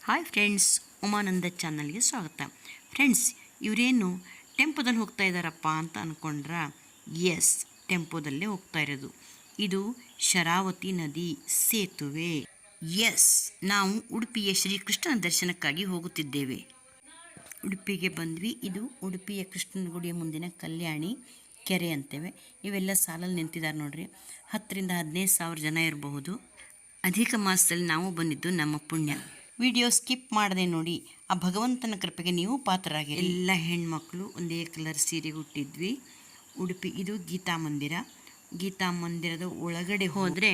Hi friends, Umananda ಚಾನಲ್ಗೆ ಸ್ವಾಗತ. Friends, ಇವರೇನು ಟೆಂಪೋದಲ್ಲಿ ಹೋಗ್ತಾ ಇದ್ದಾರಪ್ಪ ಅಂತ ಅಂದ್ಕೊಂಡ್ರ? ಎಸ್, ಟೆಂಪೋದಲ್ಲೇ ಹೋಗ್ತಾ ಇರೋದು. ಇದು ಶರಾವತಿ ನದಿ ಸೇತುವೆ. ಎಸ್, ನಾವು ಉಡುಪಿಯ ಶ್ರೀಕೃಷ್ಣನ ದರ್ಶನಕ್ಕಾಗಿ ಹೋಗುತ್ತಿದ್ದೇವೆ. ಉಡುಪಿಗೆ ಬಂದ್ವಿ. ಇದು ಉಡುಪಿಯ ಕೃಷ್ಣನ ಗುಡಿಯ ಮುಂದಿನ ಕಲ್ಯಾಣಿ ಕೆರೆ ಅಂತೇವೆ. ಇವೆಲ್ಲ ಸಾಲಲ್ಲಿ ನಿಂತಿದ್ದಾರೆ ನೋಡ್ರಿ. 10,000 to 15,000 ಜನ ಇರಬಹುದು. ಅಧಿಕ ಮಾಸದಲ್ಲಿ ನಾವು ಬಂದಿದ್ದು ನಮ್ಮ ಪುಣ್ಯ. ವಿಡಿಯೋ ಸ್ಕಿಪ್ ಮಾಡದೆ ನೋಡಿ. ಆ ಭಗವಂತನ ಕೃಪೆಗೆ ನೀವು ಪಾತ್ರರಾಗಿ. ಎಲ್ಲ ಹೆಣ್ಮಕ್ಳು ಒಂದೇ ಕಲರ್ ಸೀರೆ ಹುಟ್ಟಿದ್ವಿ. ಉಡುಪಿ, ಇದು ಗೀತಾ ಮಂದಿರ. ಗೀತಾ ಮಂದಿರದ ಒಳಗಡೆ ಹೋದರೆ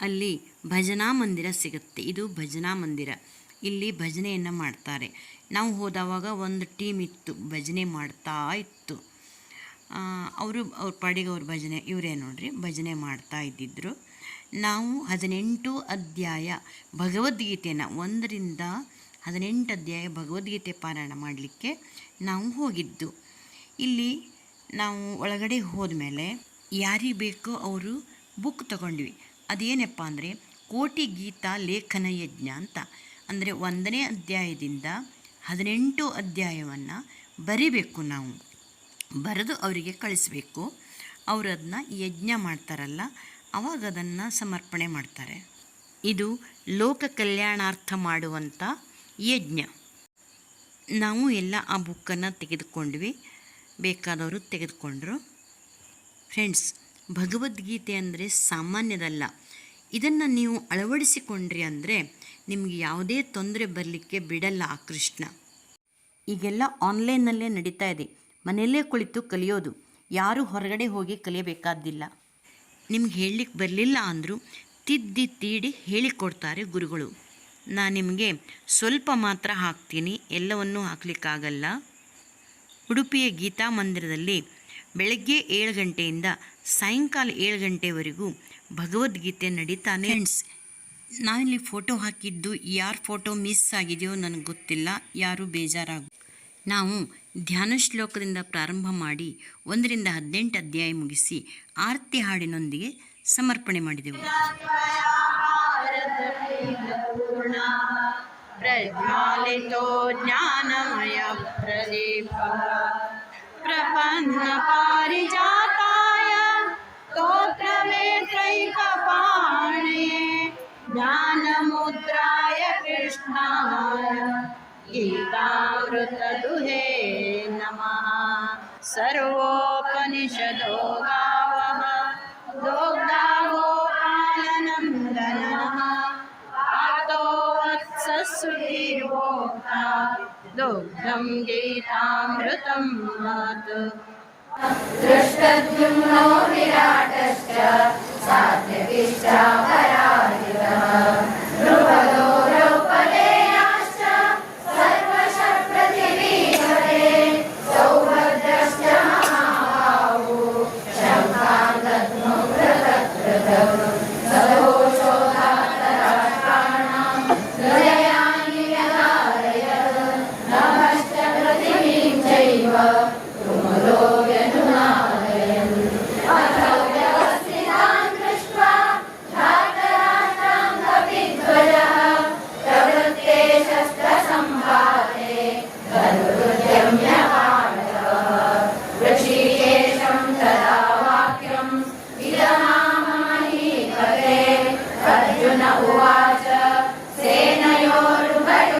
ಅಲ್ಲಿ ಭಜನಾ ಮಂದಿರ ಸಿಗುತ್ತೆ. ಇದು ಭಜನಾ ಮಂದಿರ. ಇಲ್ಲಿ ಭಜನೆಯನ್ನು ಮಾಡ್ತಾರೆ. ನಾವು ಹೋದವಾಗ ಒಂದು ಟೀಮ್ ಇತ್ತು, ಭಜನೆ ಮಾಡ್ತಾ ಇತ್ತು. ಅವ್ರ ಪಾಡಿಗೆ ಅವ್ರ ಭಜನೆ, ಇವರೇ ನೋಡ್ರಿ, ಭಜನೆ ಮಾಡ್ತಾ ಇದ್ದಿದ್ರು. ನಾವು 18 ಅಧ್ಯಾಯ ಭಗವದ್ಗೀತೆಯನ್ನು 1 ರಿಂದ 18 ಅಧ್ಯಾಯ ಭಗವದ್ಗೀತೆ ಪಾರಾಯಣ ಮಾಡಲಿಕ್ಕೆ ನಾವು ಹೋಗಿದ್ದು. ಇಲ್ಲಿ ನಾವು ಒಳಗಡೆ ಹೋದ್ಮೇಲೆ ಯಾರಿಗೆ ಬೇಕೋ ಅವರು ಬುಕ್ ತಗೊಂಡ್ವಿ. ಅದೇನಪ್ಪ ಅಂದರೆ ಕೋಟಿ ಗೀತಾ ಲೇಖನ ಯಜ್ಞ ಅಂತ. ಅಂದರೆ 1ನೇ ಅಧ್ಯಾಯದಿಂದ 18 ಅಧ್ಯಾಯವನ್ನು ಬರಿಬೇಕು. ನಾವು ಬರೆದು ಅವರಿಗೆ ಕಳಿಸ್ಬೇಕು. ಅವರು ಅದನ್ನ ಯಜ್ಞ ಮಾಡ್ತಾರಲ್ಲ, ಅವಾಗ ಅದನ್ನು ಸಮರ್ಪಣೆ ಮಾಡ್ತಾರೆ. ಇದು ಲೋಕ ಕಲ್ಯಾಣಾರ್ಥ ಮಾಡುವಂಥ ಯಜ್ಞ. ನಾವು ಎಲ್ಲ ಆ ಬುಕ್ಕನ್ನು ತೆಗೆದುಕೊಂಡ್ವಿ. ಬೇಕಾದವರು ತೆಗೆದುಕೊಂಡ್ರು. ಫ್ರೆಂಡ್ಸ್, ಭಗವದ್ಗೀತೆ ಅಂದರೆ ಸಾಮಾನ್ಯದಲ್ಲ. ಇದನ್ನು ನೀವು ಅಳವಡಿಸಿಕೊಂಡ್ರಿ ಅಂದರೆ ನಿಮಗೆ ಯಾವುದೇ ತೊಂದರೆ ಬರಲಿಕ್ಕೆ ಬಿಡಲ್ಲ ಆ ಕೃಷ್ಣ. ಈಗೆಲ್ಲ ಆನ್ಲೈನ್ನಲ್ಲೇ ನಡೀತಾ ಇದೆ. ಮನೆಯಲ್ಲೇ ಕುಳಿತು ಕಲಿಯೋದು. ಯಾರೂ ಹೊರಗಡೆ ಹೋಗಿ ಕಲಿಯಬೇಕಾದ್ದಿಲ್ಲ. ನಿಮ್ಗೆ ಹೇಳಲಿಕ್ಕೆ ಬರಲಿಲ್ಲ ಅಂದರೂ ತಿದ್ದಿ ತೀಡಿ ಹೇಳಿಕೊಡ್ತಾರೆ ಗುರುಗಳು. ನಾನು ನಿಮಗೆ ಸ್ವಲ್ಪ ಮಾತ್ರ ಹಾಕ್ತೀನಿ, ಎಲ್ಲವನ್ನೂ ಹಾಕಲಿಕ್ಕಾಗಲ್ಲ. ಉಡುಪಿಯ ಗೀತಾ ಮಂದಿರದಲ್ಲಿ ಬೆಳಗ್ಗೆ 7 ಗಂಟೆಯಿಂದ ಸಾಯಂಕಾಲ 7 ಗಂಟೆವರೆಗೂ ಭಗವದ್ಗೀತೆ ನಡೀತಾನೆ. ಫ್ರೆಂಡ್ಸ್, ನಾನಿಲ್ಲಿ ಫೋಟೋ ಹಾಕಿದ್ದು ಯಾರ ಫೋಟೋ ಮಿಸ್ ಆಗಿದೆಯೋ ನನಗೆ ಗೊತ್ತಿಲ್ಲ, ಯಾರೂ ಬೇಜಾರಾಗ. ನಾವು ಧ್ಯಾನ ಶ್ಲೋಕದಿಂದ ಪ್ರಾರಂಭ ಮಾಡಿ 1 ರಿಂದ 18 ಅಧ್ಯಾಯ ಮುಗಿಸಿ ಆರತಿ ಹಾಡಿನೊಂದಿಗೆ ಸಮರ್ಪಣೆ ಮಾಡಿದೆವು. ಪ್ರಜ್ವಾಲಿತೋ ಜ್ಞಾನಮಯ ಪ್ರದೀಪ ಪ್ರಪನ್ನ ಪಾರಿಜಾತಾಯ ಸ್ತೋತ್ರವೇತ್ರೈಕಪಾಣೇ ಜ್ಞಾನಮುದ್ರಾಯ ಕೃಷ್ಣಾಯ ಗೀತಾಮೃತದುಹೇ ನಮಃ. ಸರ್ವೋಪನಿಷದೋ ಗಾವಃ ದೋಗ್ಧಾ ಗೋಪಾಲನಂದನಃ ಆತೋ ವತ್ಸಃಸುಧೀರ್ಭೋಕ್ತಾ ದುಗ್ಧಂ ಗೀತಾಮೃತಂ ಮಾತು. ದೃಷ್ಟದ್ಯುಮ್ನೋ ವಿರಾಟಶ್ಚ ಸಾತ್ಯಕಿಶ್ಚ ಪರಾಜಿತಃ ಧ್ರುವದೋ ದ್ರೌಪದೇಯಾಶ್ಚ ಸರ್ವಶಃ ಪ್ರತಿವೀಧರೆ ಸೌಭದ್ರಶ್ಚ ಮಹಾಬಾಹೋ ಶಂಖಾನ್ ದಧ್ಮೋ ಪೃಥಕ್ ಸದೋಷೋಧಾತರಾಷ್ಟ್ರಾಣಾಂ ಹೃದಯಾನಿ ವ್ಯಧಾರಯತ್ ನಭಶ್ಚ ಪೃಥಿವೀಂ ಚೈವ ತುಮುಲೋ ವ್ಯನುನಾದಯನ್ ಅಥೋ ವ್ಯವಸ್ಥಿತಾನ್ ದೃಷ್ಟ್ವಾ ಧಾತರಾಷ್ಟ್ರಾಂ ಕಪಿಧ್ವಜಃ ಪ್ರವೃತ್ತೆ ಶಸ್ತ್ರಸಂಪಾತೆ ಧನುರುದ್ಯಮ್ಯ ಪಾಂಡವಃ ಋಷಿಕೇಶಂ ತದಾ ವಾಕ್ಯಂ ಇದಮಾಮಹೀಪತೆ. ಅರ್ಜುನ ಉವಾಚ ಸೇನಯೋರುಭಯೋರುವಾಚ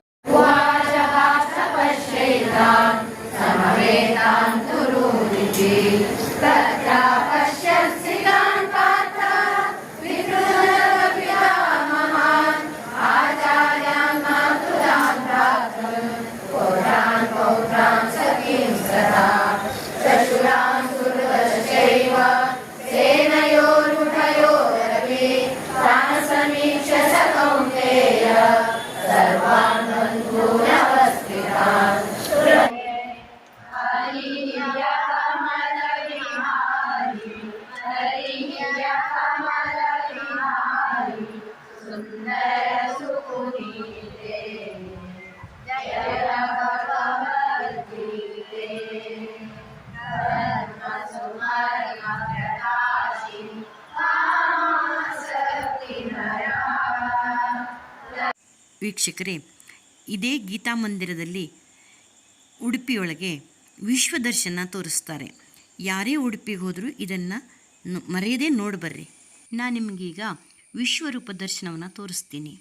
ಪಶ್ಯೈತಾನ್ ಸಮವೇತಾನ್ ಕುರುರಿತಿ ತತ್ರ ಪಶ್ಯತ್ಸಿತಾನ್ ಪಾರ್ಥ ವಿದುರಪಿತಾಮಹಾನ್ ಆಚಾರ್ಯಾನ್ ಮಾತುಲಾನ್ ಭ್ರಾತೃನ್ ಪೌತ್ರಾನ್ ಪೌತ್ರಾನ್ ಸಖೀಂ ಸದಾ ಶಶುರಾನ್ ಸುಹೃದಶ್ಚೈವ ಸೇನಯೋರುಭಯೋರಪಿ ತಾನ್ ಸಮೀಕ್ಷ್ಯ ಸ ಕೌಂತೆಯ ಸರ್ವಾನ್ ಬಂಧೂನವಸ್ಥಿತಾನ್ ವೀಕ್ಷಕರೇ, ಇದೇ ಗೀತಾ ಮಂದಿರದಲ್ಲಿ ಉಡುಪಿಯೊಳಗೆ ವಿಶ್ವದರ್ಶನ ತೋರಿಸ್ತಾರೆ. ಯಾರೇ ಉಡುಪಿಗೆ ಹೋದರೂ ಇದನ್ನು ಮರೆಯದೇ ನೋಡ್ಬರ್ರಿ. ನಾನು ನಿಮಗೀಗ ವಿಶ್ವರೂಪ ದರ್ಶನವನ್ನು ತೋರಿಸ್ತೀನಿ.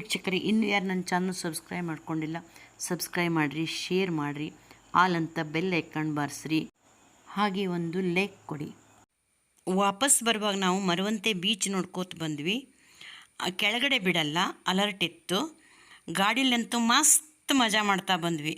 ವೀಕ್ಷಕರೇ, ಇನ್ನೂ ಯಾರು ನನ್ನ ಚಾನಲ್ ಸಬ್ಸ್ಕ್ರೈಬ್ ಮಾಡ್ಕೊಂಡಿಲ್ಲ, ಸಬ್ಸ್ಕ್ರೈಬ್ ಮಾಡಿರಿ, ಶೇರ್ ಮಾಡಿರಿ, ಆಲ್ ಅಂತ ಬೆಲ್ ಐಕಾನ್ ಬಾರಿಸ್ರಿ, ಹಾಗೆ ಒಂದು ಲೈಕ್ ಕೊಡಿ. ವಾಪಸ್ ಬರುವಾಗ ನಾವು ಮರವಂತೆ ಬೀಚ್ ನೋಡ್ಕೋತ ಬಂದ್ವಿ. ಕೆಳಗಡೆ ಬಿಡಲ್ಲ, ಅಲರ್ಟ್ ಇತ್ತು. ಗಾಡಿಲಂತೂ ಮಸ್ತ್ ಮಜಾ ಮಾಡ್ತಾ ಬಂದ್ವಿ.